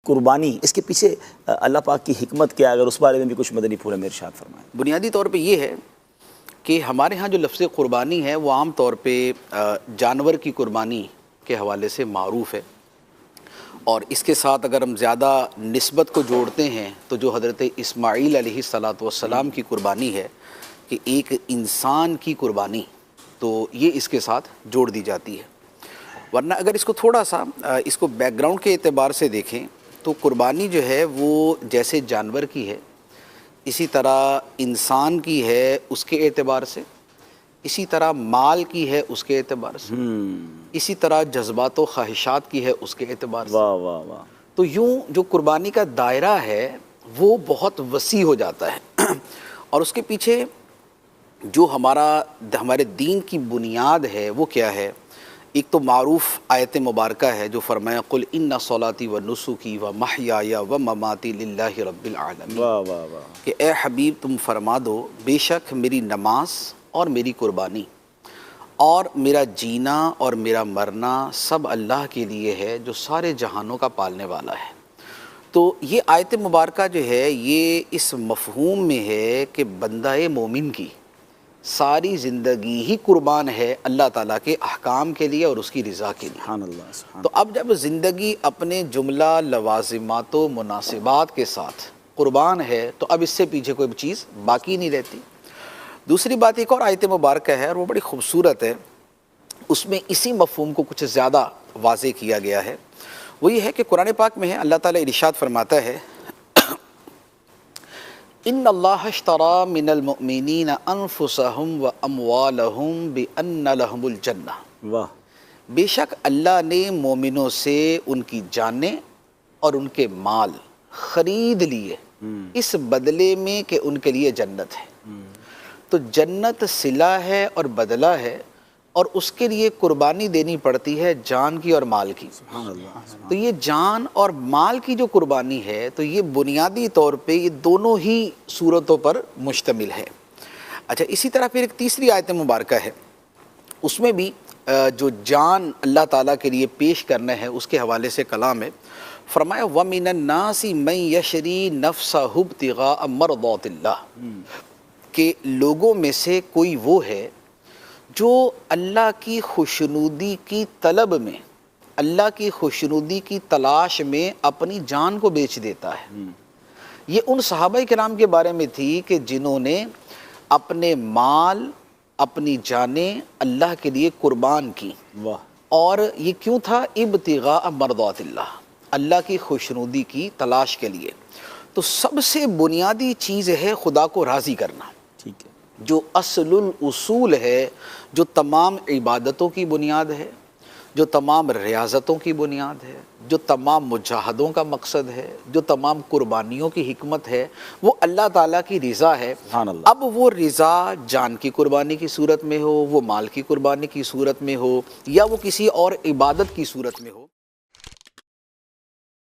قربانی، اس کے پیچھے اللہ پاک کی حکمت کیا ہے؟ اگر اس بارے میں بھی کچھ مدنی پھول میں ارشاد فرمائیں۔ بنیادی طور پہ یہ ہے کہ ہمارے ہاں جو لفظ قربانی ہے وہ عام طور پہ جانور کی قربانی کے حوالے سے معروف ہے، اور اس کے ساتھ اگر ہم زیادہ نسبت کو جوڑتے ہیں تو جو حضرت اسماعیل علیہ السلام کی قربانی ہے کہ ایک انسان کی قربانی، تو یہ اس کے ساتھ جوڑ دی جاتی ہے۔ ورنہ اگر اس کو تھوڑا سا اس کو بیک گراؤنڈ کے اعتبار سے دیکھیں تو قربانی جو ہے وہ جیسے جانور کی ہے، اسی طرح انسان کی ہے اس کے اعتبار سے، اسی طرح مال کی ہے اس کے اعتبار سے، اسی طرح جذبات و خواہشات کی ہے اس کے اعتبار سے۔ واہ واہ واہ۔ تو یوں جو قربانی کا دائرہ ہے وہ بہت وسیع ہو جاتا ہے، اور اس کے پیچھے جو ہمارے دین کی بنیاد ہے وہ کیا ہے؟ ایک تو معروف آیت مبارکہ ہے جو فرمایا قل ان صلاتی و نسکی و محیای و مماتی للہ رب العالمین، واہ واہ واہ، کہ اے حبیب تم فرما دو بے شک میری نماز اور میری قربانی اور میرا جینا اور میرا مرنا سب اللہ کے لیے ہے جو سارے جہانوں کا پالنے والا ہے۔ تو یہ آیت مبارکہ جو ہے یہ اس مفہوم میں ہے کہ بندہ مومن کی ساری زندگی ہی قربان ہے اللہ تعالیٰ کے احکام کے لیے اور اس کی رضا کے لیے۔ سبحان اللہ سبحان تو اب جب زندگی اپنے جملہ لوازمات و مناسبات کے ساتھ قربان ہے تو اب اس سے پیچھے کوئی چیز باقی نہیں رہتی۔ دوسری بات ایک اور آیت مبارکہ ہے اور وہ بڑی خوبصورت ہے، اس میں اسی مفہوم کو کچھ زیادہ واضح کیا گیا ہے۔ وہ یہ ہے کہ قرآن پاک میں ہے اللہ تعالیٰ ارشاد فرماتا ہے ان اللہ اشتری من المؤمنین انفسہم و اموالہم بان لہم الجنہ، واہ، بے شک اللہ نے مومنوں سے ان کی جانیں اور ان کے مال خرید لیے اس بدلے میں کہ ان کے لیے جنت ہے۔ تو جنت صلہ ہے اور بدلہ ہے، اور اس کے لیے قربانی دینی پڑتی ہے جان کی اور مال کی۔ سبحان اللہ، تو یہ جان اور مال کی جو قربانی ہے تو یہ بنیادی طور پہ یہ دونوں ہی صورتوں پر مشتمل ہے۔ اچھا، اسی طرح پھر ایک تیسری آیت مبارکہ ہے، اس میں بھی جو جان اللہ تعالیٰ کے لیے پیش کرنا ہے اس کے حوالے سے کلام ہے۔ فرمایا وَمِنَ النَّاسِ مَن يَشْرِي نَفْسَهُ ابْتِغَاءَ مَرْضَاتِ اللَّهِ، کہ لوگوں میں سے کوئی وہ ہے جو اللہ کی خوشنودی کی طلب میں، اللہ کی خوشنودی کی تلاش میں اپنی جان کو بیچ دیتا ہے۔ یہ ان صحابہ کرام کے بارے میں تھی کہ جنہوں نے اپنے مال، اپنی جانیں اللہ کے لیے قربان کی، واہ، اور یہ کیوں تھا؟ ابتغاء مرضات اللہ، اللہ کی خوشنودی کی تلاش کے لیے۔ تو سب سے بنیادی چیز ہے خدا کو راضی کرنا، ٹھیک ہے، جو اصل الاصول ہے، جو تمام عبادتوں کی بنیاد ہے، جو تمام ریاضتوں کی بنیاد ہے، جو تمام مجاہدوں کا مقصد ہے، جو تمام قربانیوں کی حکمت ہے، وہ اللہ تعالیٰ کی رضا ہے۔ سبحان اللہ۔ اب وہ رضا جان کی قربانی کی صورت میں ہو، وہ مال کی قربانی کی صورت میں ہو، یا وہ کسی اور عبادت کی صورت میں ہو۔